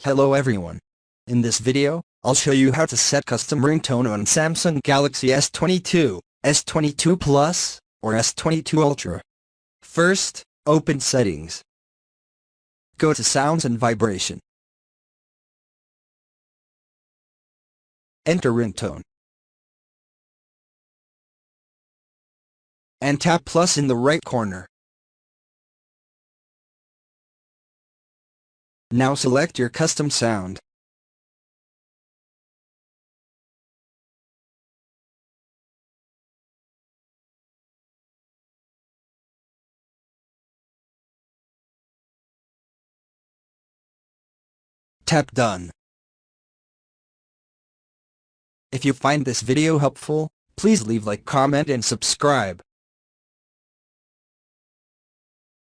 Hello everyone. In this video, I'll show you how to set custom ringtone on Samsung Galaxy S22, S22 Plus, or S22 Ultra. First, open Settings. Go to Sounds and Vibration. Enter Ringtone. And tap plus in the right corner. Now select your custom sound. Tap Done. If you find this video helpful, please leave like, comment and subscribe.